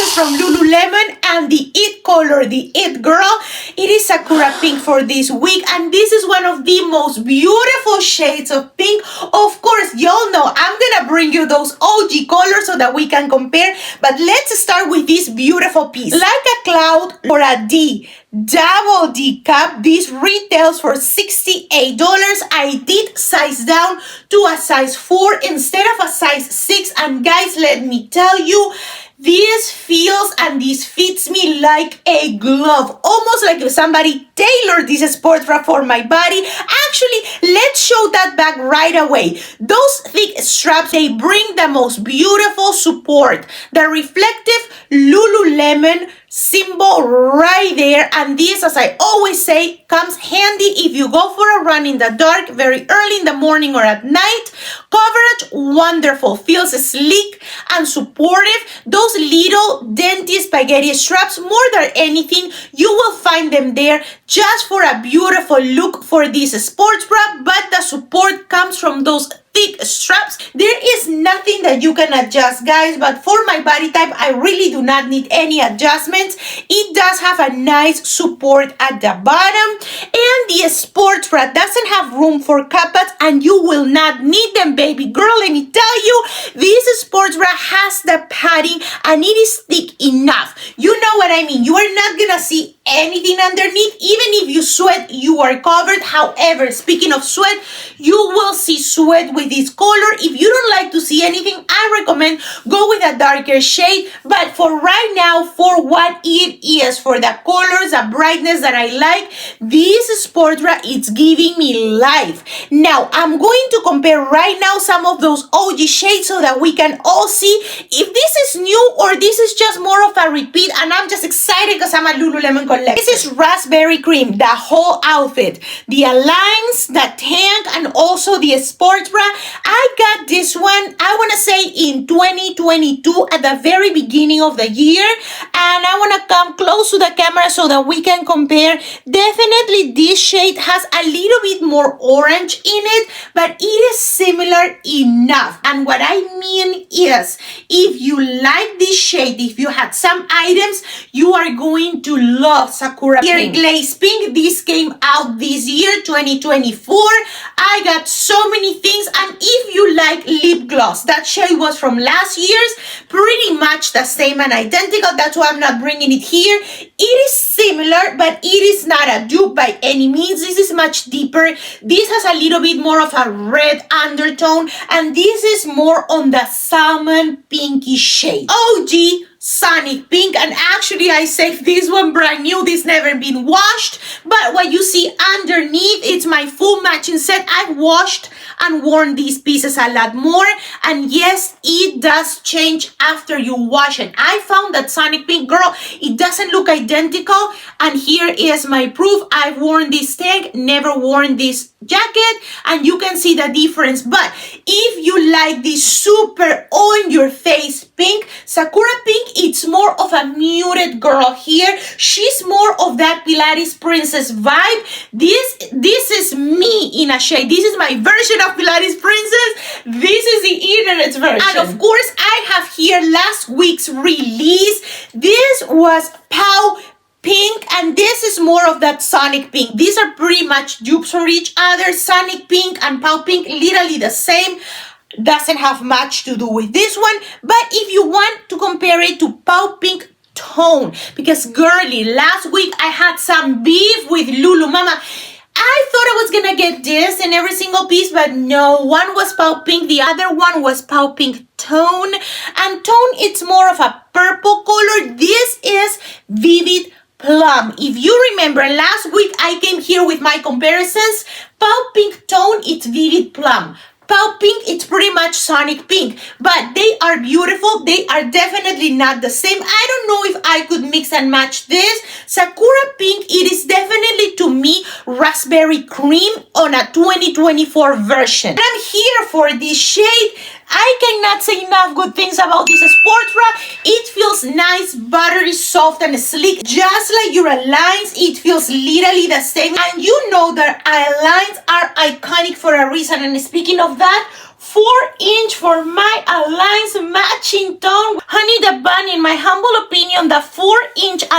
is from Lululemon, and the it color, the it girl, it is Sakura Pink for this week, and this is one of the most beautiful shades of pink. Of course, y'all know I'm gonna bring you those OG colors so that we can compare, but let's start with this beautiful piece. Like a cloud or a D, double D cup, this retails for $68. I did size down to a size 4 instead of a size 6, and guys, let me tell you, this feels and this fits me like a glove, almost like if somebody tailored this sports bra for my body. Actually, let's show that back right away. Those thick straps, they bring the most beautiful support, the reflective Lululemon symbol right there, and this, as I always say, comes handy if you go for a run in the dark, very early in the morning or at night. Coverage, wonderful, feels sleek and supportive. Those little dainty spaghetti straps, more than anything, you will find them there just for a beautiful look for this sports bra, but the support comes from those thick straps. There is nothing that you can adjust, guys, but for my body type, I really do not need any adjustments. It does have a nice support at the bottom, and the sports bra doesn't have room for cuppets, and you will not need them, baby girl. Let me tell you, this sports bra has the padding and it is thick enough. You know what I mean? You are not gonna see anything underneath. Even if you sweat, you are covered. However, speaking of sweat, you will see sweat with this color. If you don't like to see anything, I recommend go with a darker shade, but for right now, for what it is, for the colors, the brightness that I like, this sports bra, it's giving me life. Now, I'm going to compare right now some of those OG shades so that we can all see if this is new or this is just more of a repeat, and I'm just excited because I'm a Lululemon collector. This is raspberry cream, the whole outfit, the Alliance, the tank, and also the sports bra. I got this one, I want to say in 2022 at the very beginning of the year, and I want to come close to the camera so that we can compare. Definitely this shade has a little bit more orange in it, but it is similar enough. And what I mean is, if you like this shade, if you had some items, you are going to love Sakura Pink. Glaze Pink, this came out this year, 2024. I got so many things, and if you like lip gloss, that shade was from last year's, pretty much the same and identical. That's why I'm not bringing it here. It is similar, but it is not a dupe by any means. This is much deeper. This has a little bit more of a red undertone, and this is more on the salmon pinky shade. OG Sonic Pink, and actually I saved this one brand new. This never been washed, but what you see underneath, it's my full matching set. I've washed and worn these pieces a lot more, and yes, it does change after you wash it. I found that Sonic Pink, girl, it doesn't look identical, and here is my proof. I've worn this tank, never worn this jacket, and you can see the difference. But if you like this super on your face pink, Sakura Pink, it's more of a muted girl here. She's more of that Pilates princess vibe. This is me in a shade. This is my version of Pilates princess. This is the internet's version. And of course, I have here last week's release. This was Pow Pink, and this is more of that Sonic Pink. These are pretty much dupes for each other. Sonic Pink and Pow Pink, literally the same. Doesn't have much to do with this one, but if you want to compare it to Pow Pink tone, because girly, last week I had some beef with Lulu Mama. I thought I was gonna get this in every single piece, but no, one was Pow Pink, the other one was Pow Pink tone, and tone, it's more of a purple color. This is Vivid Plum. If you remember, last week I came here with my comparisons. Pow Pink tone, it's Vivid Plum. Pow Pink, it's pretty much Sonic Pink, but they are beautiful. They are definitely not the same. I don't know if I could mix and match this. Sakura Pink, it is definitely, to me, raspberry cream on a 2024 version. And I'm here for this shade. I cannot say enough good things about this sports bra. It feels nice, buttery, soft, and sleek. Just like your Alliance, it feels literally the same. And you know that Alliance are iconic for a reason. And speaking of that, 4" for my Aligns matching tone. Honey the Bun, in my humble opinion, the 4"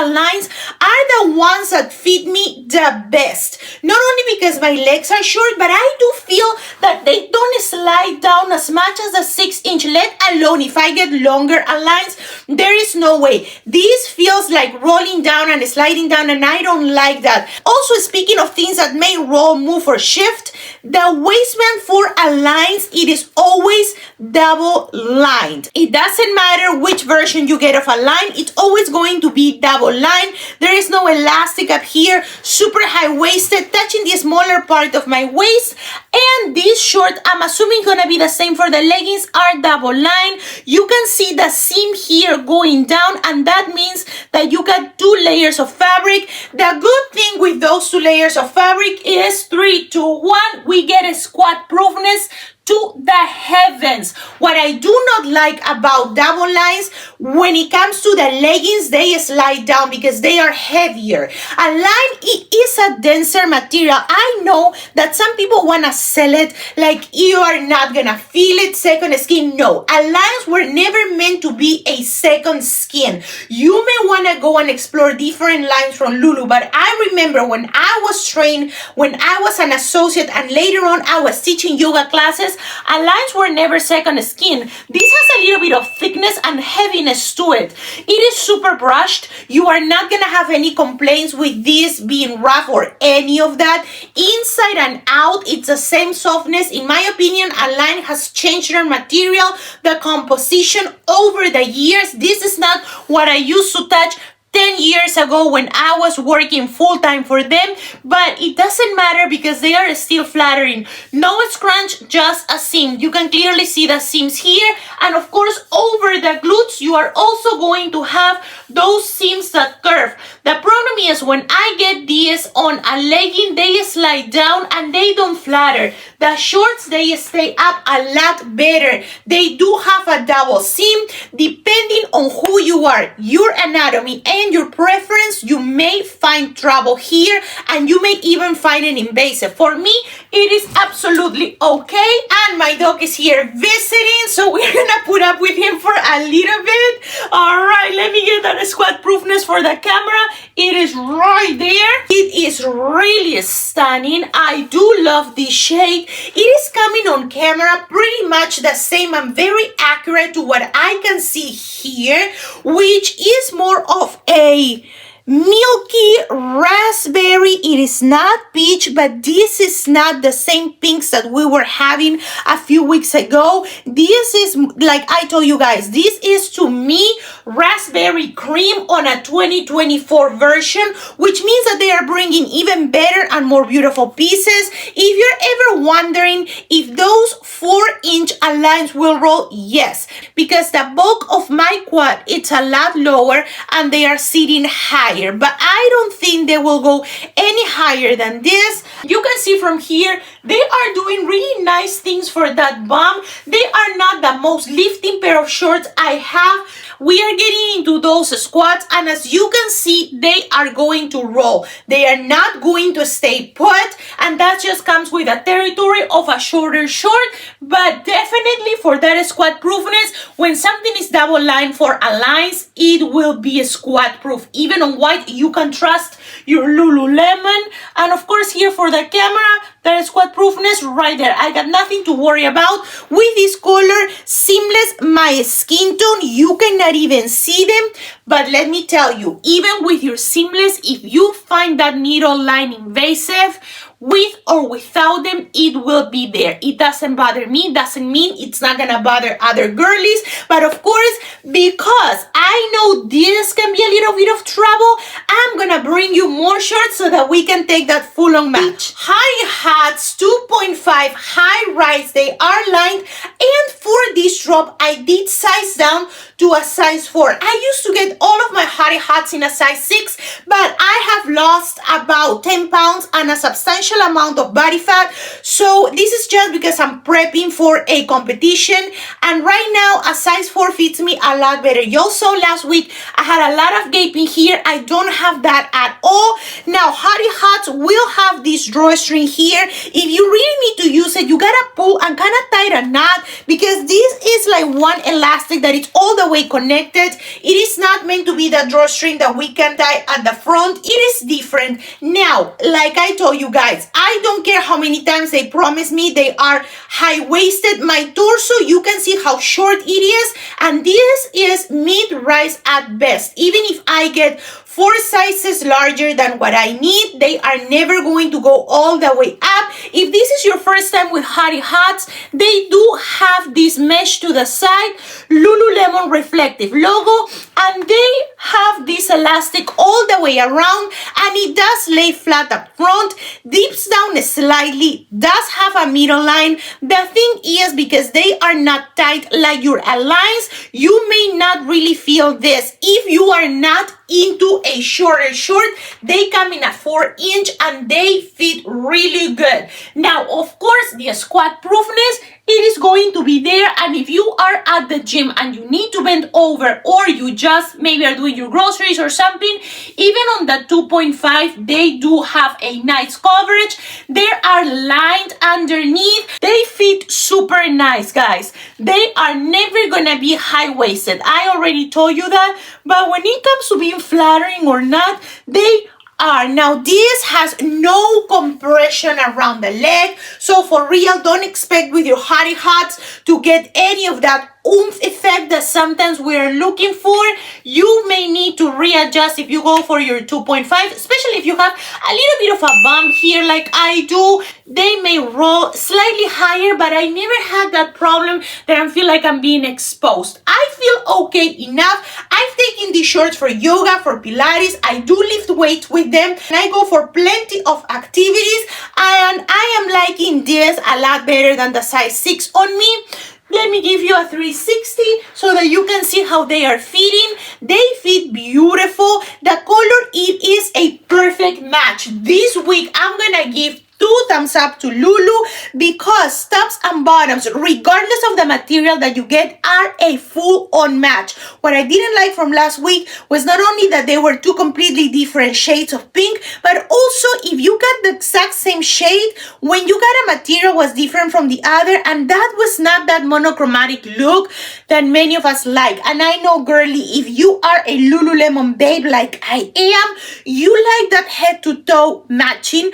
Aligns are the ones that fit me the best. Not only because my legs are short, but I do feel that they don't slide down as much as the 6" let alone if I get longer Aligns. There is no way. This feels like rolling down and sliding down, and I don't like that. Also, speaking of things that may roll, move, or shift, the waistband for Aligns, it is always double lined. It doesn't matter which version you get of Align, it's always going to be double lined. There is no elastic up here, super high waisted, touching the smaller part of my waist. And this short, I'm assuming gonna be the same for the leggings, are double lined. You can see the seam here going down, and that means that you got 2 layers of fabric. The good thing with those 2 layers of fabric is 3, 2, 1, we get a squat proofness to the heavens. What I do not like about double lines, when it comes to the leggings, they slide down because they are heavier. Align, it is a denser material. I know that some people want to sell it like you are not gonna feel it, second skin. No, Aligns were never meant to be a second skin. You may want to go and explore different lines from Lulu, but I remember when I was trained, when I was an associate, and later on I was teaching yoga classes, Aligns were never second skin. This has a little bit of thickness and heaviness to it. It is super brushed. You are not gonna have any complaints with this being rough or any of that. Inside and out, it's the same softness. In my opinion, Align has changed their material, the composition over the years. This is not what I used to touch 10 years ago when I was working full-time for them, but it doesn't matter because they are still flattering. No scrunch, just a seam. You can clearly see the seams here, and of course over the glutes you are also going to have those seams that curve. The problem is when I get these on a legging, they slide down and they don't flatter. The shorts, they stay up a lot better. They do have a double seam. Depending on who you are, your anatomy, and your preference, you may find trouble here, and you may even find it invasive. For me, it is absolutely okay. And my dog is here visiting, so we're gonna put up with him for a little bit. All right, let me get that squat proofness for the camera. It is right there. It is really stunning. I do love this shade. It is coming on camera pretty much the same and very accurate to what I can see here, which is more of a milky raspberry. It is not peach, but this is not the same pinks that we were having a few weeks ago. This is, like I told you guys, this is to me raspberry cream on a 2024 version, which means that they are bringing even better and more beautiful pieces. If you're ever wondering if those 4" Aligns will roll, yes, because the bulk of my quad, it's a lot lower and they are sitting higher, but I don't think they will go any higher than this. You can see from here, they are doing really nice things for that bum. They are not the most lifting pair of shorts I have. We are getting into those squats, and as you can see, they are going to roll. They are not going to stay put, and that just comes with the territory of a shorter short. But definitely for that squat proofness, when something is double lined for Aligns, it will be squat proof. Even on white, you can trust your Lululemon. And of course here for the camera, that squat proofness right there. I got nothing to worry about. With this color, seamless, my skin tone, you cannot even see them. But let me tell you, even with your seamless, if you find that needle line invasive, with or without them, it will be there. It doesn't bother me. Doesn't mean it's not gonna bother other girlies. But of course, because I know this can be a little bit of trouble, I'm gonna bring you more shorts so that we can take that full-on match. High hats, 2.5 high rise, they are lined. And for this drop, I did size down to a size 4. I used to get all of my Hotty Hots in a size 6, but I have lost about 10 pounds and a substantial amount of body fat. So this is just because I'm prepping for a competition, and right now a size 4 fits me a lot better. You also saw last week, I had a lot of gaping here. I don't have that at all. Now, Hotty Hots will have this drawstring here. If you really need to use it, you gotta pull and kind of tie a knot, because this is like one elastic that is all the way connected. It is not meant to be the drawstring that we can tie at the front. It is different. Now, like I told you guys, I don't care how many times they promise me they are high-waisted. My torso, you can see how short it is, and this is mid-rise at best. Even if I get 4 sizes larger than what I need, they are never going to go all the way up. If this is your first time with Hotty Hots, they do have this mesh to the side, Lululemon reflective logo, and they have this elastic all the way around, and it does lay flat up front, dips down slightly, does have a middle line. The thing is, because they are not tight like your Aligns, you may not really feel this. If you are not into a shorter short, they come in a 4-inch and they fit really good. Now, of course, the squat proofness, it is going to be there, and if you are at the gym and you need to bend over, or you just maybe are doing your groceries or something, even on the 2.5, they do have a nice coverage. They are lined underneath. They fit super nice, guys. They are never gonna be high-waisted. I already told you that, but when it comes to being flattering or not, they are. Now, this has no compression around the leg, so for real, don't expect with your Hotty Hots to get any of that oomph effect that sometimes we're looking for. You may need to readjust if you go for your 2.5, especially if you have a little bit of a bump here like I do. They may roll slightly higher, but I never had that problem that I feel like I'm being exposed. I feel okay enough. I've taken these shorts for yoga, for Pilates. I do lift weights with them, and I go for plenty of activities, and I am liking this a lot better than the size 6 on me. Let me give you a 360 so that you can see how they are fitting. They fit beautiful. The color, it is a perfect match. This week, I'm gonna give 2 thumbs up to Lulu, because tops and bottoms, regardless of the material that you get, are a full-on match. What I didn't like from last week was not only that they were 2 completely different shades of pink, but also if you got the exact same shade, when you got a material was different from the other, and that was not that monochromatic look that many of us like. And I know, girly, if you are a Lululemon babe like I am, you like that head-to-toe matching.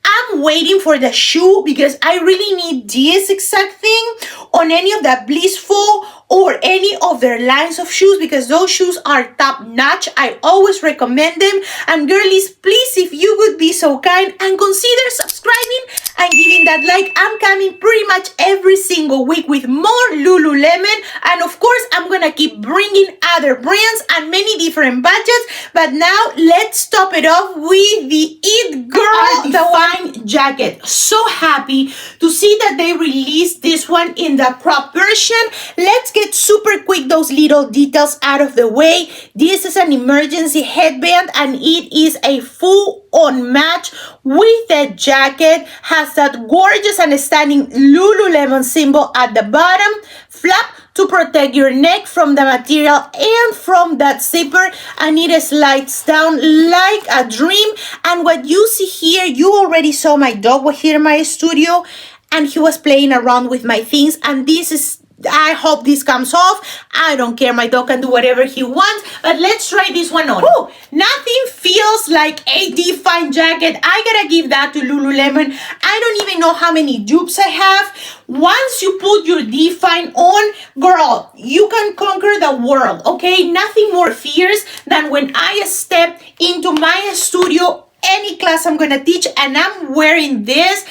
I'm waiting for the shoe, because I really need this exact thing on any of the Blissful or any of their lines of shoes, because those shoes are top notch. I always recommend them. And girlies, please, if you would be so kind and consider subscribing and giving that like. I'm coming pretty much every single week with more Lululemon, and of course I'm gonna keep bringing other brands and many different budgets. But now let's top it off with the It Girl Define jacket. So happy to see that they released this one in the crop version. Let's get super quick those little details out of the way. This is an emergency headband, and it is a full-on match with the jacket. Has that gorgeous and stunning Lululemon symbol at the bottom, flap to protect your neck from the material and from that zipper, and it slides down like a dream. And what you see here, you already saw my dog was here in my studio, and he was playing around with my things, and this is, I hope this comes off. I don't care, my dog can do whatever he wants, but let's try this one on. Woo! Nothing feels like a Define jacket. I gotta give that to Lululemon. I don't even know how many dupes I have. Once you put your Define on, girl, you can conquer the world, okay? Nothing more fierce than when I step into my studio, any class I'm gonna teach, and I'm wearing this.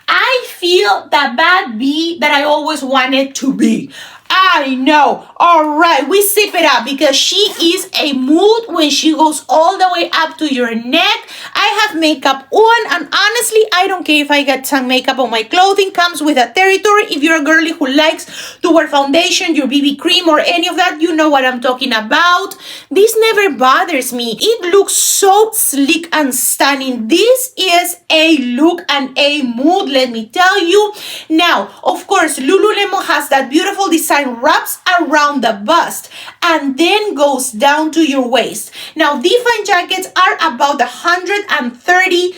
I feel the bad bee that I always wanted to be. I know. All right, we zip it up, because she is a mood when she goes all the way up to your neck. I have makeup on, and honestly, I don't care if I get some makeup on my clothing. Comes with a territory. If you're a girly who likes to wear foundation, your BB cream, or any of that, you know what I'm talking about. This never bothers me. It looks so sleek and stunning. This is a look and a mood, let me tell you. Now, of course, Lululemon has that beautiful design wraps around the bust, and then goes down to your waist. Now, Define jackets are about $130,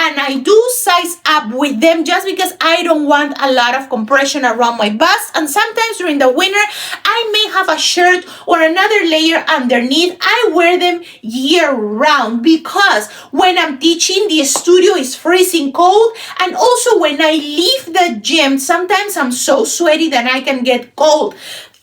and I do size up with them just because I don't want a lot of compression around my bust, and sometimes during the winter I may have a shirt or another layer underneath. I wear them year round because when I'm teaching, the studio is freezing cold, and also when I leave the gym, sometimes I'm so sweaty that I can get cold.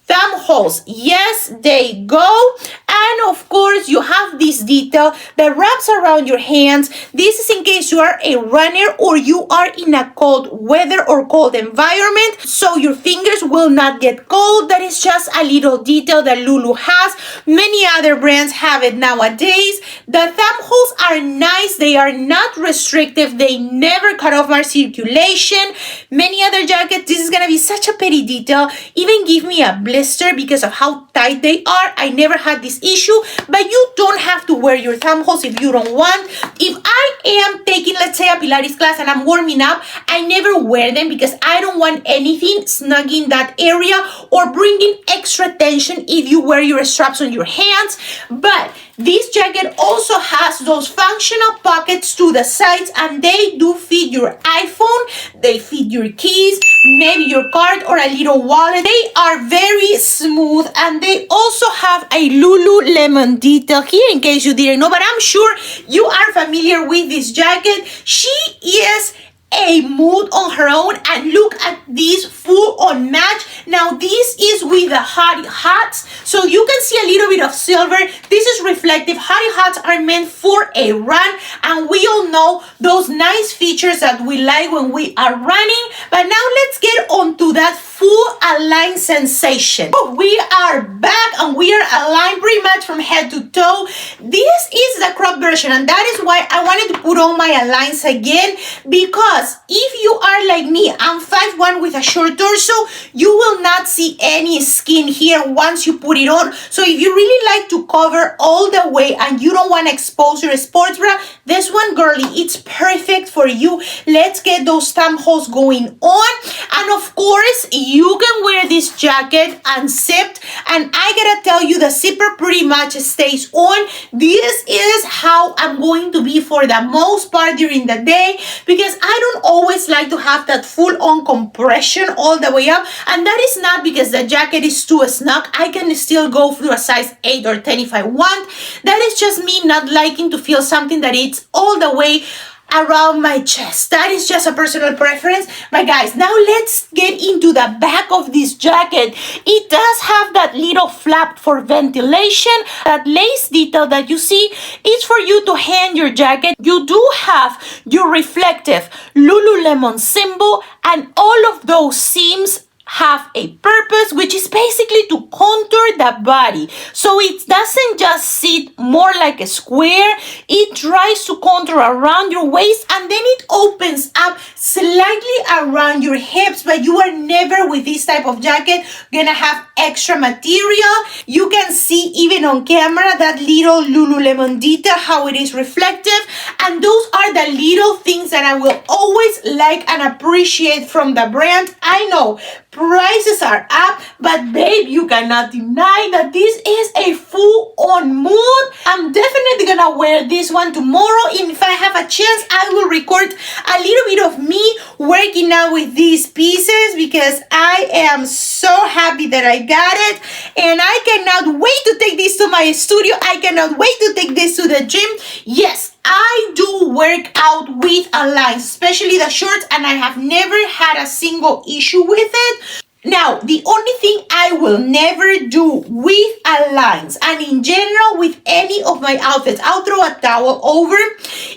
Thumb holes, yes, they go. And of course, you have this detail that wraps around your hands. This is in case you are a runner or you are in a cold weather or cold environment, so your fingers will not get cold. That is just a little detail that Lulu has. Many other brands have it nowadays. The thumb holes are nice. They are not restrictive. They never cut off my circulation. Many other jackets, this is gonna be such a petty detail, even give me a blister because of how tight they are. I never had this issue, but you don't have to wear your thumb holes if you don't want. If I am taking, let's say, a Pilates class and I'm warming up, I never wear them because I don't want anything snugging that area or bringing extra tension if you wear your straps on your hands. But this jacket also has those functional pockets to the sides, and they do fit your iPhone, they fit your keys, maybe your card or a little wallet. They are very smooth, and they also have a Lululemon detail here in case you didn't know, but I'm sure you are familiar with this jacket. She is a mood on her own, and look at this full on match. Now this is with the Hotty Hots, so you can see a little bit of silver. This is reflective. Hotty Hots are meant for a run, and we all know those nice features that we like when we are running. But now let's get on to that full align sensation. We are back and we are aligned pretty much from head to toe. This is the crop version, and that is why I wanted to put on my aligns again, because if you are like me, I'm 5'1" with a short torso, you will not see any skin here once you put it on. So if you really like to cover all the way and you don't want to expose your sports bra, this one, girly, it's perfect for you. Let's get those thumb holes going on. And of course, you can wear this jacket unzipped, and I gotta tell you, the zipper pretty much stays on. This is how I'm going to be for the most part during the day, because I don't always like to have that full on compression all the way up, and that is not because the jacket is too snug. I can still go through a size 8 or 10 if I want. That is just me not liking to feel something that it's all the way around my chest. That is just a personal preference. But guys, now let's get into the back of this jacket. It does have that little flap for ventilation. That lace detail that you see is for you to hang your jacket. You do have your reflective Lululemon symbol, and all of those seams have a purpose, which is basically to contour the body. So it doesn't just sit more like a square, it tries to contour around your waist, and then it opens up slightly around your hips. But you are never, with this type of jacket, gonna have extra material. You can see even on camera that little Lululemon detail, how it is reflective, and those are the little things that I will always like and appreciate from the brand. I know prices are up, but babe, you cannot deny that this is a full-on mood. I'm definitely gonna wear this one tomorrow. If I have a chance, I will record a little bit of me working out with these pieces, because I am so happy that I got it, and I cannot wait to take this to my studio. I cannot wait to take this to the gym. Yes, I do work out with aligns, especially the shorts, and I have never had a single issue with it. Now, the only thing I will never do with aligns, and in general with any of my outfits, I'll throw a towel over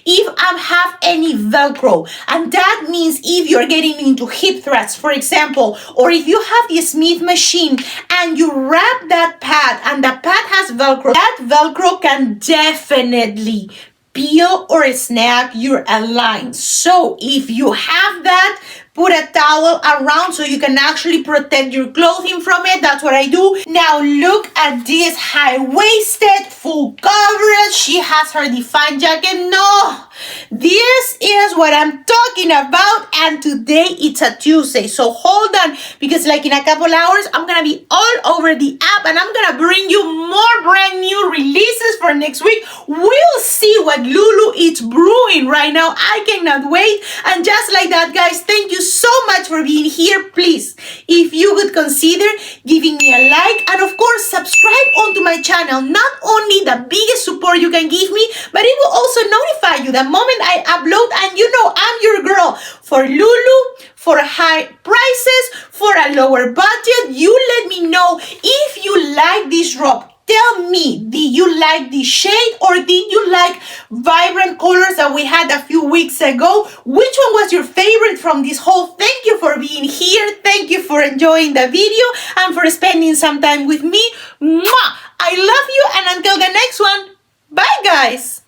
if I have any Velcro. And that means if you're getting into hip thrusts, for example, or if you have the Smith machine and you wrap that pad and the pad has Velcro, that Velcro can definitely peel or snag your align. So if you have that, put a towel around so you can actually protect your clothing from it. That's what I do. Now look at this high-waisted full coverage. She has her defined jacket. No, this is what I'm talking about. And today it's a Tuesday. So hold on, because like in a couple hours, I'm going to be all over the app and I'm going to bring you more brand new releases for next week. We'll see what Lulu is brewing right now. I cannot wait. And just like that, guys, thank you so much for being here. Please, if you would consider giving me a like and of course subscribe onto my channel. Not only the biggest support you can give me, but it will also notify you the moment I upload. And you know I'm your girl for Lulu, for high prices, for a lower budget. You let me know if you like this robe. Tell me, did you like the shade or did you like vibrant colors that we had a few weeks ago? Which one was your favorite from this haul? Thank you for being here. Thank you for enjoying the video and for spending some time with me. Mwah! I love you, and until the next one, bye guys.